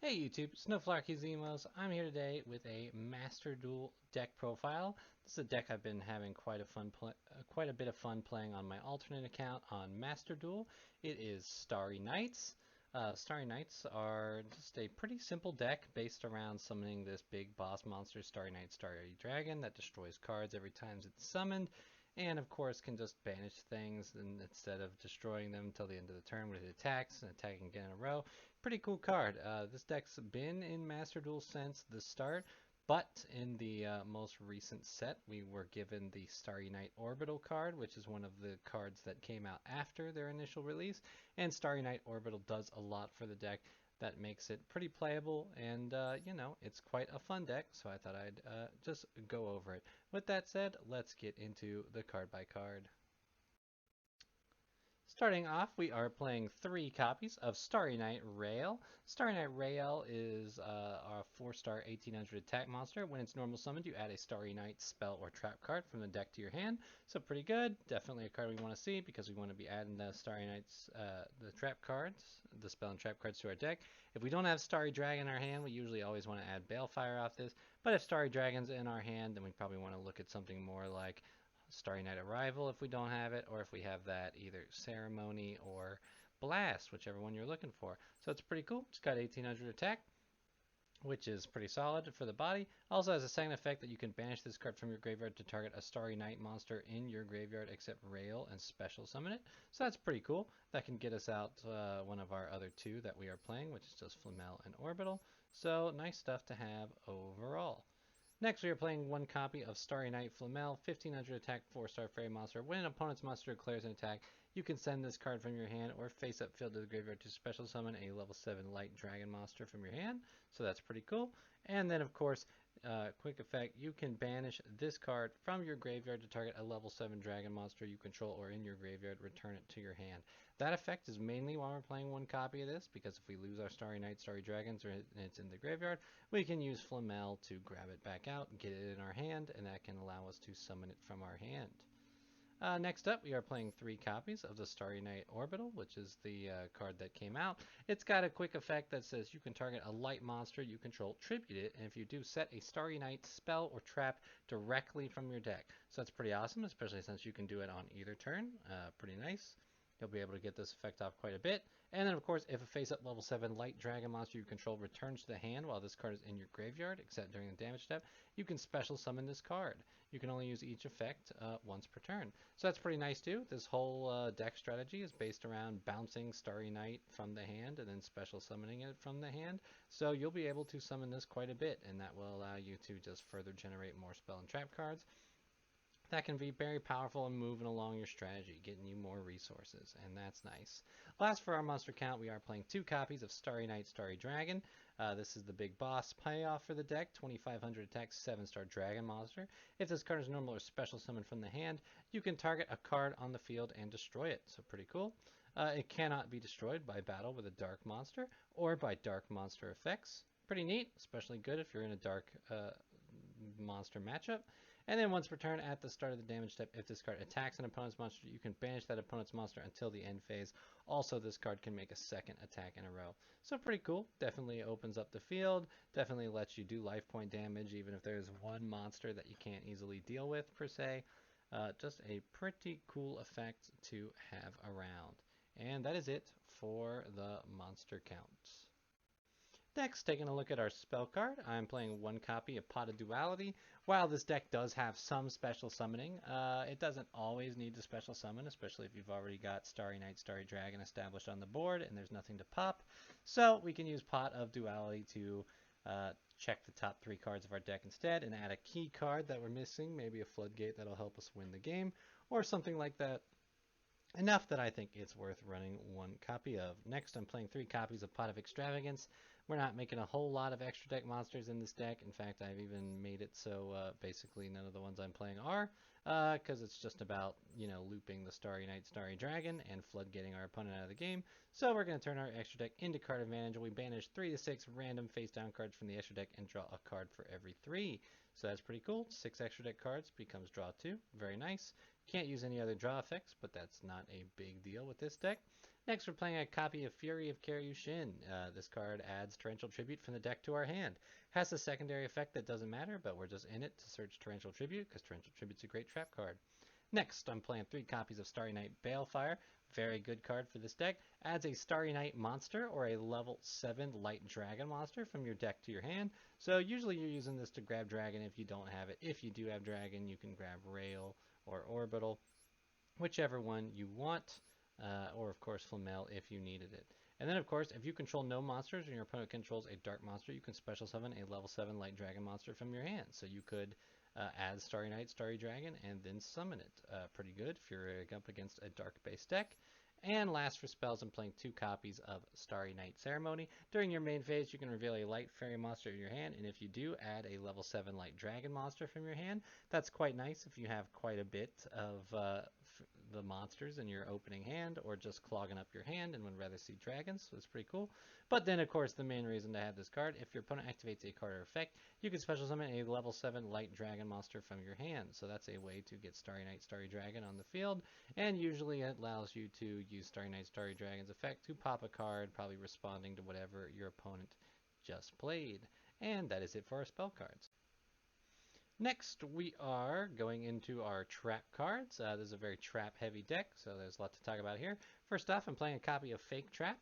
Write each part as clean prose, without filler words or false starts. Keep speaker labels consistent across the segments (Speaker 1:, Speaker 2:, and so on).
Speaker 1: Hey YouTube, Snowflarky I'm here today with a Master Duel deck profile. This is a deck I've been having quite a bit of fun playing on my alternate account on Master Duel. It is Starry Knights. Starry Knights are just a pretty simple deck based around summoning this big boss monster, Starry Knight, Starry Dragon, that destroys cards every time it's summoned, and of course can just banish things and instead of destroying them until the end of the turn when it attacks and attacking again in a row. Pretty cool card. This deck's been in Master Duel since the start, but in the most recent set, we were given the Starry Night Orbital card, which is one of the cards that came out after their initial release. And Starry Night Orbital does a lot for the deck that makes it pretty playable, and it's quite a fun deck, so I thought I'd just go over it. With that said, let's get into the card by card. Starting off, we are playing 3 copies of Starry Night Rail. Starry Night Rail is our 4-star 1800 attack monster. When it's normal summoned, you add a Starry Night spell or trap card from the deck to your hand. So pretty good. Definitely a card we want to see because we want to be adding the Starry Nights, the trap cards, the spell and trap cards to our deck. If we don't have Starry Dragon in our hand, we usually always want to add Balefire off this. But if Starry Dragon's in our hand, then we probably want to look at something more like Starry Night Arrival if we don't have it, or if we have that, either Ceremony or Blast, whichever one you're looking for. So it's pretty cool. It's got 1800 attack, which is pretty solid for the body. Also has a second effect that you can banish this card from your graveyard to target a Starry Night monster in your graveyard except Rail and special summon it. So that's pretty cool. That can get us out one of our other 2 that we are playing, which is just Flamel and Orbital. So nice stuff to have overall. Next, we are playing 1 copy of Starry Night Flamel, 1500 attack, 4-star fairy monster. When an opponent's monster declares an attack, you can send this card from your hand or face up field to the graveyard to special summon a level 7 light dragon monster from your hand. So that's pretty cool. And then, of course, quick effect, you can banish this card from your graveyard to target a level 7 dragon monster you control or in your graveyard, return it to your hand. That effect is mainly why we're playing 1 copy of this, because if we lose our Starry Night, Starry Dragons, or it's in the graveyard, we can use Flamel to grab it back out, get it in our hand, and that can allow us to summon it from our hand. Next up, we are playing 3 copies of the Starry Night Orbital, which is the card that came out. It's got a quick effect that says you can target a light monster you control, tribute it, and if you do, set a Starry Night spell or trap directly from your deck. So that's pretty awesome, especially since you can do it on either turn. Pretty nice. You'll be able to get this effect off quite a bit. And then, of course, if a face-up level 7 light dragon monster you control returns to the hand while this card is in your graveyard, except during the damage step, you can special summon this card. You can only use each effect once per turn. So that's pretty nice, too. This whole deck strategy is based around bouncing Starry Night from the hand and then special summoning it from the hand. So you'll be able to summon this quite a bit, and that will allow you to just further generate more spell and trap cards. That can be very powerful in moving along your strategy, getting you more resources, and that's nice. Last for our monster count, we are playing 2 copies of Starry Night, Starry Dragon. This is the big boss payoff for the deck, 2500 attack, 7-star dragon monster. If this card is normal or special summoned from the hand, you can target a card on the field and destroy it, so pretty cool. It cannot be destroyed by battle with a dark monster or by dark monster effects. Pretty neat, especially good if you're in a dark monster matchup. And then once per turn at the start of the damage step, if this card attacks an opponent's monster, you can banish that opponent's monster until the end phase. Also, this card can make a second attack in a row. So pretty cool. Definitely opens up the field. Definitely lets you do life point damage even if there's one monster that you can't easily deal with per se. Just a pretty cool effect to have around. And that is it for the monster counts. Next, taking a look at our spell card, I'm playing 1 copy of Pot of Duality. While this deck does have some special summoning, it doesn't always need to special summon, especially if you've already got Starry Night, Starry Dragon established on the board and there's nothing to pop. So we can use Pot of Duality to check the top 3 cards of our deck instead and add a key card that we're missing, maybe a Floodgate that'll help us win the game, or something like that. Enough that I think it's worth running 1 copy of. Next, I'm playing 3 copies of Pot of Extravagance. We're not making a whole lot of extra deck monsters in this deck. In fact, I've even made it so basically none of the ones I'm playing are, because it's just about, looping the Starry Night, Starry Dragon and floodgating our opponent out of the game. So we're going to turn our extra deck into card advantage. We banish 3 to 6 random face-down cards from the extra deck and draw a card for every 3. So that's pretty cool. 6 extra deck cards becomes draw 2. Very nice. Can't use any other draw effects, but that's not a big deal with this deck. Next, we're playing a copy of Fury of Karyushin. This card adds Torrential Tribute from the deck to our hand. Has a secondary effect that doesn't matter, but we're just in it to search Torrential Tribute because Torrential Tribute's a great trap card. Next, I'm playing 3 copies of Starry Night Balefire. Very good card for this deck. Adds a Starry Night monster or a level 7 Light Dragon monster from your deck to your hand. So usually you're using this to grab Dragon if you don't have it. If you do have Dragon, you can grab Rail or Orbital, whichever one you want, or of course Flamel if you needed it. And then of course, if you control no monsters and your opponent controls a dark monster, you can special summon a level 7 Light Dragon monster from your hand. So you could add Starry Night, Starry Dragon, and then summon it. Pretty good if you're up against a dark-based deck. And last for spells, I'm playing 2 copies of Starry Night Ceremony. During your main phase, you can reveal a light fairy monster in your hand, and if you do, add a level 7 light dragon monster from your hand. That's quite nice if you have quite a bit of the monsters in your opening hand, or just clogging up your hand and would rather see dragons, so it's pretty cool. But then, of course, the main reason to have this card, if your opponent activates a card or effect, you can special summon a level 7 light dragon monster from your hand. So that's a way to get Starry Night, Starry Dragon on the field, and usually it allows you to use Starry Night, Starry Dragon's effect to pop a card, probably responding to whatever your opponent just played. And that is it for our spell cards. Next, we are going into our trap cards. This is a very trap-heavy deck, so there's a lot to talk about here. First off, I'm playing a copy of Fake Trap.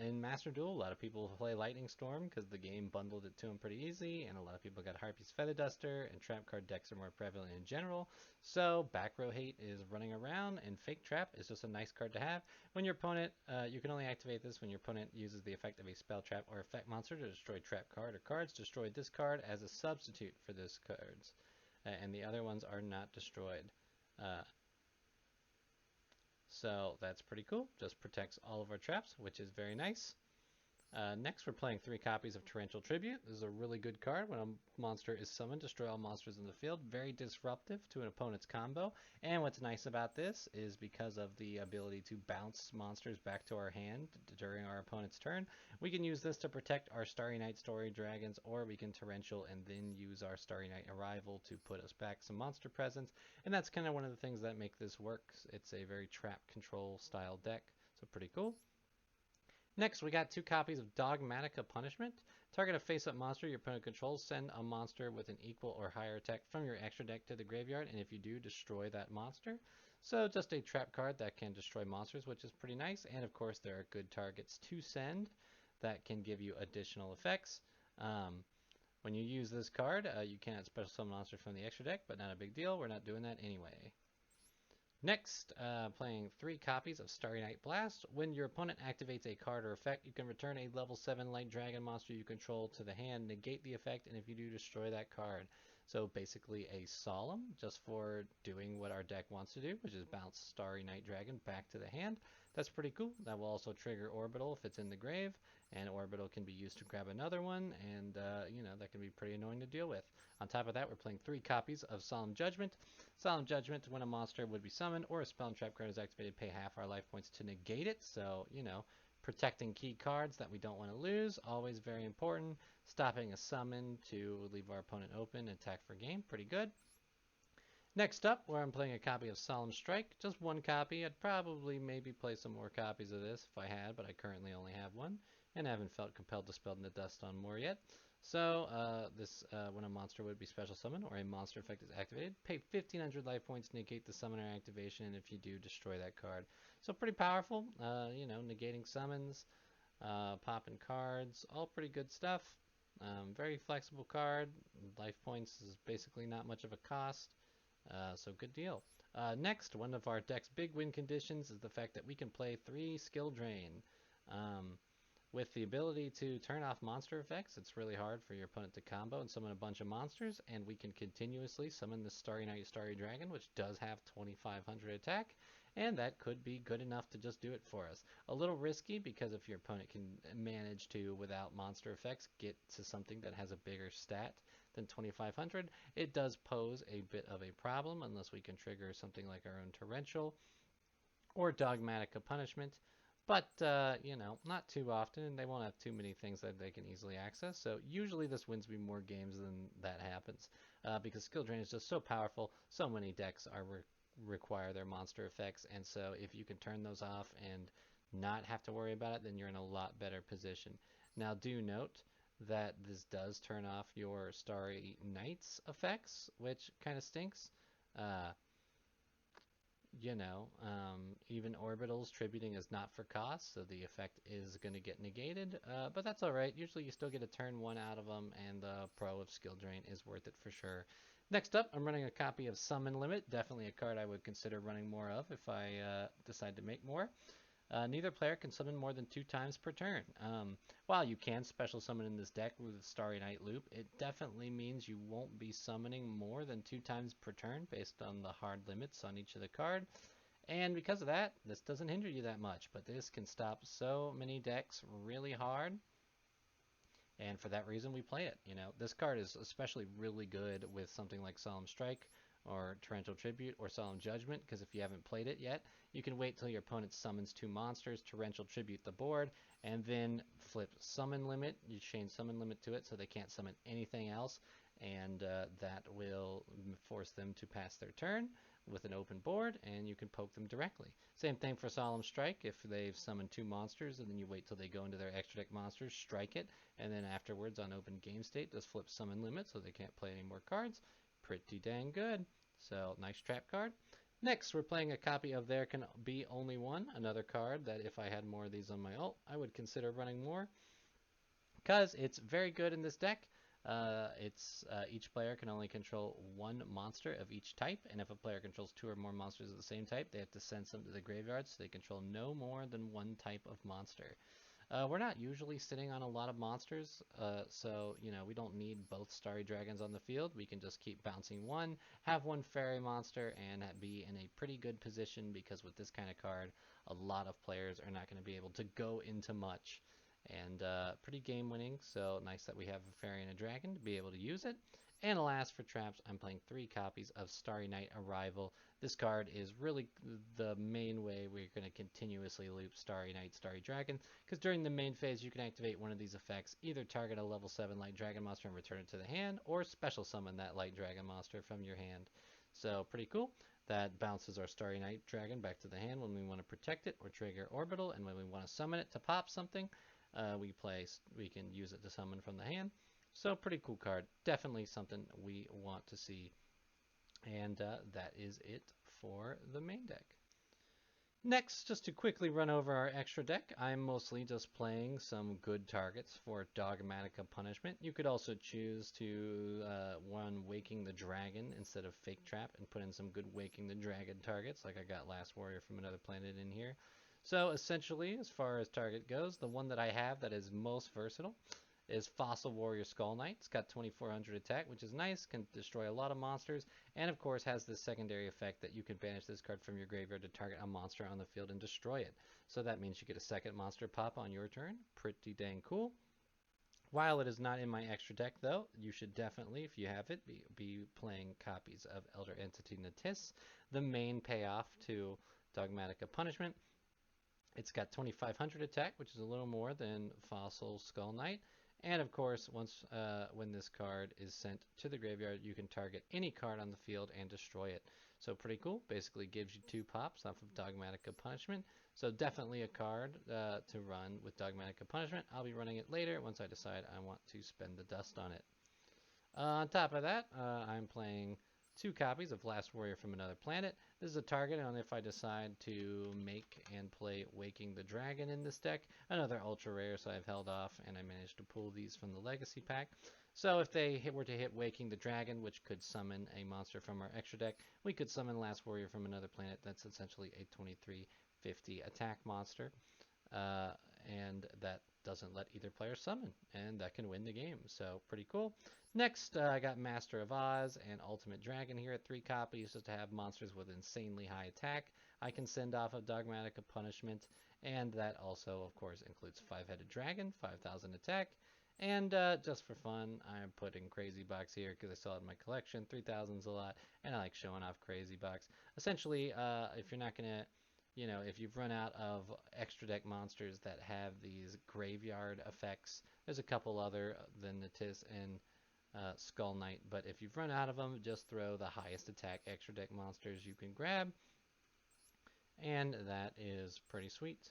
Speaker 1: In Master Duel, a lot of people play Lightning Storm because the game bundled it to them pretty easy, and a lot of people got Harpy's Feather Duster, and trap card decks are more prevalent in general. So back row hate is running around, and Fake Trap is just a nice card to have. When your opponent, you can only activate this when your opponent uses the effect of a spell, trap, or effect monster to destroy trap card or cards. Destroy this card as a substitute for this cards, and the other ones are not destroyed. So that's pretty cool. Just protects all of our traps, which is very nice. Next, we're playing 3 copies of Torrential Tribute. This is a really good card. When a monster is summoned, destroy all monsters in the field. Very disruptive to an opponent's combo. And what's nice about this is because of the ability to bounce monsters back to our hand during our opponent's turn, we can use this to protect our Starry Night, Starry Dragons, or we can Torrential and then use our Starry Night Arrival to put us back some monster presence. And that's kind of one of the things that make this work. It's a very trap control style deck, so pretty cool. Next, we got 2 copies of Dogmatica Punishment. Target a face-up monster your opponent controls. Send a monster with an equal or higher attack from your extra deck to the graveyard, and if you do, destroy that monster. So just a trap card that can destroy monsters, which is pretty nice. And of course, there are good targets to send that can give you additional effects. When you use this card, you cannot special summon monsters from the extra deck, but not a big deal. We're not doing that anyway. Next, playing 3 copies of Starry Night Blast. When your opponent activates a card or effect, you can return a level 7 light dragon monster you control to the hand, negate the effect, and if you do, destroy that card. So basically a solemn, just for doing what our deck wants to do, which is bounce Starry Night Dragon back to the hand. That's pretty cool. That will also trigger Orbital if it's in the grave, and Orbital can be used to grab another one, and that can be pretty annoying to deal with. On top of that, we're playing 3 copies of Solemn Judgment. Solemn Judgment, when a monster would be summoned or a spell and trap card is activated, pay half our life points to negate it. So, protecting key cards that we don't want to lose, always very important. Stopping a summon to leave our opponent open, attack for game, pretty good. Next up, where I'm playing a copy of Solemn Strike, just 1 copy. I'd probably maybe play some more copies of this if I had, but I currently only have 1, and haven't felt compelled to spell the dust on more yet. So when a monster would be special summoned or a monster effect is activated, pay 1,500 life points to negate the summoner activation, and if you do, destroy that card. So pretty powerful, negating summons, popping cards, all pretty good stuff. Very flexible card. Life points is basically not much of a cost. So good deal. Next, one of our deck's big win conditions is the fact that we can play 3 skill drain. With the ability to turn off monster effects, it's really hard for your opponent to combo and summon a bunch of monsters, and we can continuously summon the Starry Night, Starry Dragon, which does have 2,500 attack, and that could be good enough to just do it for us. A little risky, because if your opponent can manage to, without monster effects, get to something that has a bigger stat than 2,500, it does pose a bit of a problem unless we can trigger something like our own Torrential or Dogmatica Punishment. But, not too often, and they won't have too many things that they can easily access. So usually this wins me more games than that happens, because Skill Drain is just so powerful. So many decks require their monster effects, and so if you can turn those off and not have to worry about it, then you're in a lot better position. Now, do note that this does turn off your Starry Nights effects, which kind of stinks. Uh, even orbitals tributing is not for cost, so the effect is going to get negated, but that's alright. Usually you still get a turn 1 out of them, and the Pro of Skill Drain is worth it for sure. Next up, I'm running a copy of Summon Limit, definitely a card I would consider running more of if I decide to make more. Neither player can summon more than 2 times per turn. While you can special summon in this deck with Starry Night Loop, it definitely means you won't be summoning more than 2 times per turn based on the hard limits on each of the card. And because of that, this doesn't hinder you that much, but this can stop so many decks really hard. And for that reason, we play it. This card is especially really good with something like Solemn Strike or Torrential Tribute or Solemn Judgment, because if you haven't played it yet, you can wait till your opponent summons 2 monsters, Torrential Tribute the board, and then flip Summon Limit. You chain Summon Limit to it so they can't summon anything else, and that will force them to pass their turn with an open board, and you can poke them directly. Same thing for Solemn Strike. If they've summoned 2 monsters, and then you wait till they go into their extra deck monsters, strike it, and then afterwards on open game state, just flip Summon Limit so they can't play any more cards. Pretty dang good. So, nice trap card. Next, we're playing a copy of There Can Be Only One, another card that if I had more of these on my ult, I would consider running more, because it's very good in this deck. Each player can only control 1 monster of each type, and if a player controls 2 or more monsters of the same type, they have to send some to the graveyard, so they control no more than 1 type of monster. We're not usually sitting on a lot of monsters, so we don't need both Starry Dragons on the field. We can just keep bouncing one, have 1 fairy monster, and be in a pretty good position, because with this kind of card, a lot of players are not going to be able to go into much. And pretty game winning, so nice that we have a fairy and a dragon to be able to use it. And last for traps, I'm playing 3 copies of Starry Night Arrival. This card is really the main way we're going to continuously loop Starry Night, Starry Dragon, because during the main phase you can activate one of these effects, either target a level 7 Light Dragon monster and return it to the hand, or special summon that Light Dragon monster from your hand. So pretty cool. That bounces our Starry Night Dragon back to the hand when we want to protect it or trigger Orbital, and when we want to summon it to pop something, we can use it to summon from the hand. So pretty cool card. Definitely something we want to see. And that is it for the main deck. Next, just to quickly run over our extra deck, I'm mostly just playing some good targets for Dogmatica Punishment. You could also choose to run Waking the Dragon instead of Fake Trap and put in some good Waking the Dragon targets, like I got Last Warrior from Another Planet in here. So essentially, as far as target goes, the one that I have that is most versatile is Fossil Warrior Skull Knight. It's got 2400 attack, which is nice, can destroy a lot of monsters, and of course has this secondary effect that you can banish this card from your graveyard to target a monster on the field and destroy it. So that means you get a second monster pop on your turn. Pretty dang cool. While it is not in my extra deck, though, you should definitely, if you have it, be playing copies of Elder Entity Natis, the main payoff to Dogmatica Punishment. It's got 2500 attack, which is a little more than Fossil Skull Knight. And of course, when this card is sent to the graveyard, you can target any card on the field and destroy it. So pretty cool. Basically gives you 2 pops off of Dogmatica Punishment. So definitely a card to run with Dogmatica Punishment. I'll be running it later once I decide I want to spend the dust on it. On top of that, I'm playing 2 copies of Last Warrior from Another Planet. This is a target on if I decide to make and play Waking the Dragon in this deck. Another ultra rare, so I've held off, and I managed to pull these from the Legacy pack. So if they were to hit Waking the Dragon, which could summon a monster from our extra deck, we could summon Last Warrior from Another Planet. That's essentially a 2350 attack monster. And that doesn't let either player summon, and that can win the game. So pretty cool. Next, I got Master of Oz and Ultimate Dragon here at 3 copies, just to have monsters with insanely high attack I can send off of Dogmatica Punishment, and that also, of course, includes 5-headed dragon, 5000 attack, and just for fun, I'm putting Crazy Box here because I still have my collection. 3000's a lot, and I like showing off Crazy Box. Essentially, if you're not gonna if you've run out of extra deck monsters that have these graveyard effects, there's a couple other than Natis and Skull Knight, but if you've run out of them, just throw the highest attack extra deck monsters you can grab, and that is pretty sweet.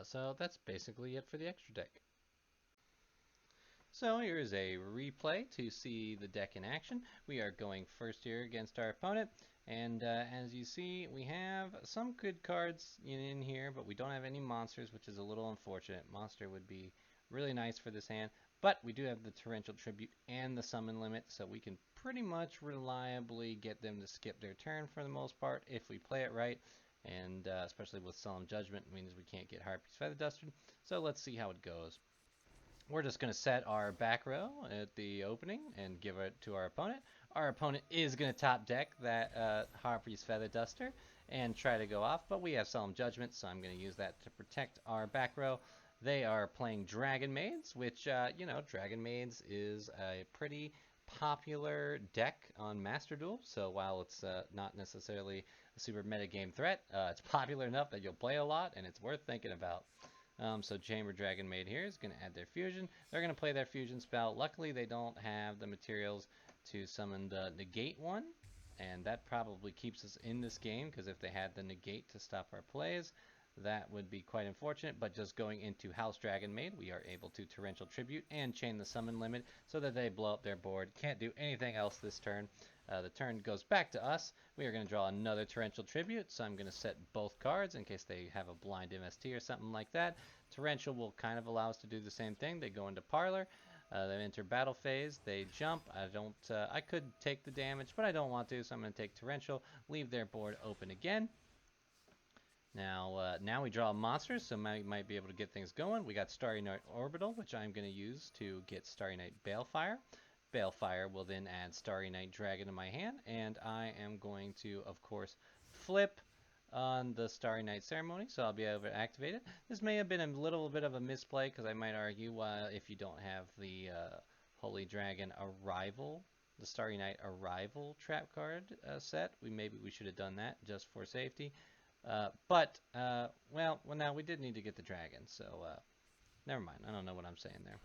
Speaker 1: So that's basically it for the extra deck. So here is a replay to see the deck in action. We are going first here against our opponent, and as you see, we have some good cards in here, but we don't have any monsters, which is a little unfortunate. Monster would be really nice for this hand, but we do have the Torrential Tribute and the Summon Limit, so we can pretty much reliably get them to skip their turn for the most part if we play it right, and especially with Solemn Judgment means we can't get Harpy's Feather Duster. So let's see how it goes. We're just going to set our back row at the opening and give it to our opponent. Our opponent is going to top deck that Harpy's Feather Duster and try to go off, but we have Solemn Judgment, so I'm going to use that to protect our back row. They are playing Dragon Maids, which, Dragon Maids is a pretty popular deck on Master Duel, so while it's not necessarily a super metagame threat, it's popular enough that you'll play a lot, and it's worth thinking about. So Chamber Dragon Maid here is going to add their fusion. They're going to play their fusion spell. Luckily, they don't have the materials to summon the negate one, and that probably keeps us in this game, because if they had the negate to stop our plays, that would be quite unfortunate. But just going into House Dragon Maid, we are able to Torrential Tribute and chain the summon limit so that they blow up their board. Can't do anything else this turn. The turn goes back to us. We are going to draw another Torrential Tribute, so I'm going to set both cards in case they have a blind MST or something like that. Torrential will kind of allow us to do the same thing. They go into Parlor. They enter battle phase. They jump. I could take the damage, but I don't want to, so I'm going to take Torrential, leave their board open again. Now we draw monsters, so might be able to get things going. We got Starry Night Orbital, which I'm going to use to get Starry Night Balefire. Balefire will then add Starry Night Dragon to my hand, and I am going to, of course, flip on the Starry Night Ceremony, so I'll be able to activate it. This may have been a little bit of a misplay, because I might argue if you don't have the Holy Dragon Arrival, the Starry Night Arrival trap card set, maybe we should have done that just for safety. Well, now we did need to get the dragon, so never mind. I don't know what I'm saying there.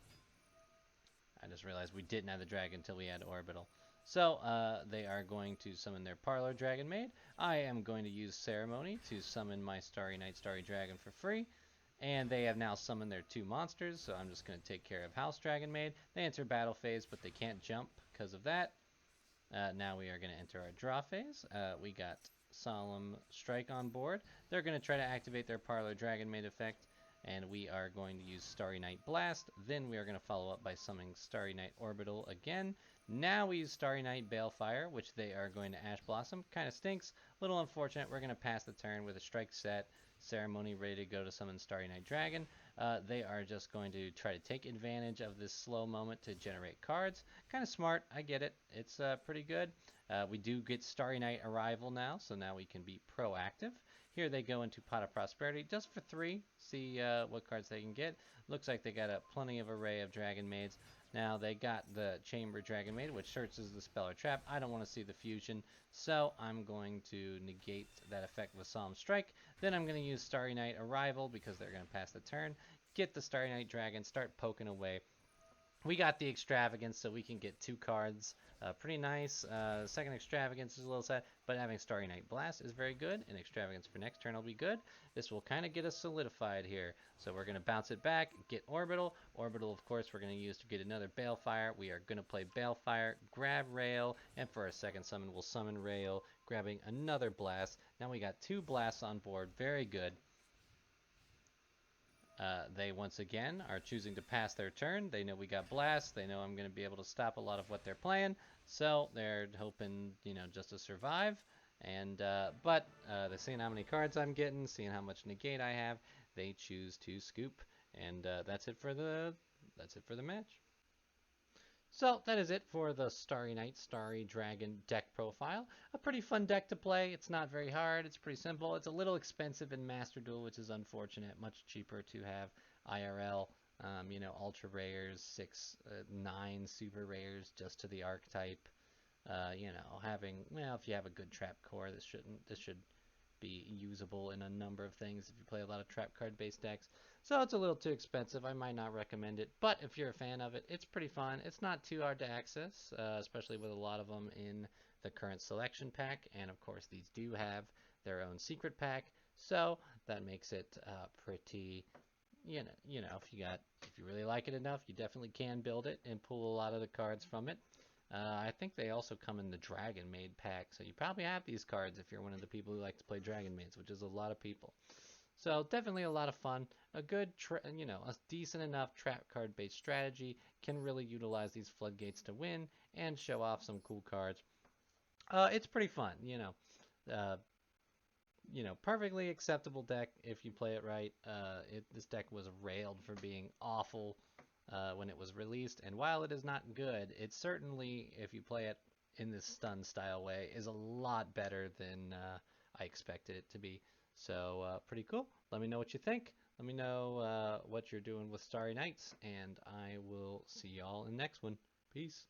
Speaker 1: I just realized we didn't have the dragon until we had Orbital. So they are going to summon their Parlor Dragon Maid. I am going to use Ceremony to summon my Starry Night Starry Dragon for free. And they have now summoned their two monsters, so I'm just going to take care of House Dragon Maid. They enter battle phase, but they can't jump because of that. Now we are going to enter our draw phase. We got Solemn Strike on board. They're going to try to activate their Parlor Dragon Maid effect, and we are going to use Starry Night Blast. Then we are going to follow up by summoning Starry Night Orbital again. Now we use Starry Night Balefire, which they are going to Ash Blossom. Kind of stinks. A little unfortunate. We're going to pass the turn with a strike set. Ceremony ready to go to summon Starry Night Dragon. They are just going to try to take advantage of this slow moment to generate cards. Kind of smart. I get it. It's pretty good. We do get Starry Night Arrival now, so now we can be proactive. Here they go into Pot of Prosperity just for 3. See what cards they can get. Looks like they got a plenty of array of Dragon Maids. Now they got the Chamber Dragon Maid, which searches the spell or trap. I don't want to see the fusion, so I'm going to negate that effect with Solemn Strike. Then I'm going to use Starry Night Arrival because they're going to pass the turn. Get the Starry Night Dragon, start poking away. We got the Extravagance, so we can get 2 cards. Pretty nice. Second Extravagance is a little sad, but having Starry Night Blast is very good, and Extravagance for next turn will be good. This will kind of get us solidified here. So we're going to bounce it back, get Orbital. Orbital, of course, we're going to use to get another Balefire. We are going to play Balefire, grab Rail, and for a second summon, we'll summon Rail, grabbing another Blast. Now we got 2 Blasts on board. Very good. They once again are choosing to pass their turn. They know we got Blast. They know I'm going to be able to stop a lot of what they're playing. So they're hoping, just to survive. And but they're seeing how many cards I'm getting, seeing how much negate I have. They choose to scoop, and that's it for the match. So that is it for the Starry Night, Starry Dragon deck profile. A pretty fun deck to play. It's not very hard. It's pretty simple. It's a little expensive in Master Duel, which is unfortunate. Much cheaper to have IRL, ultra rares, 6, 9 super rares just to the archetype. If you have a good trap core, this should be usable in a number of things if you play a lot of trap card based decks. So it's a little too expensive. I might not recommend it, but if you're a fan of it, it's pretty fun. It's not too hard to access, especially with a lot of them in the current selection pack, and of course these do have their own secret pack. So that makes it pretty. If you really like it enough, you definitely can build it and pull a lot of the cards from it. I think they also come in the Dragon Maid pack, so you probably have these cards if you're one of the people who like to play Dragon Maids, which is a lot of people. So definitely a lot of fun. A a decent enough trap card based strategy can really utilize these floodgates to win and show off some cool cards. It's pretty fun, Uh, perfectly acceptable deck if you play it right. This deck was railed for being awful when it was released, and while it is not good, it certainly, if you play it in this stun style way, is a lot better than I expected it to be. So pretty cool. Let me know what you think. Let me know what you're doing with Starry Nights, and I will see y'all in the next one. Peace.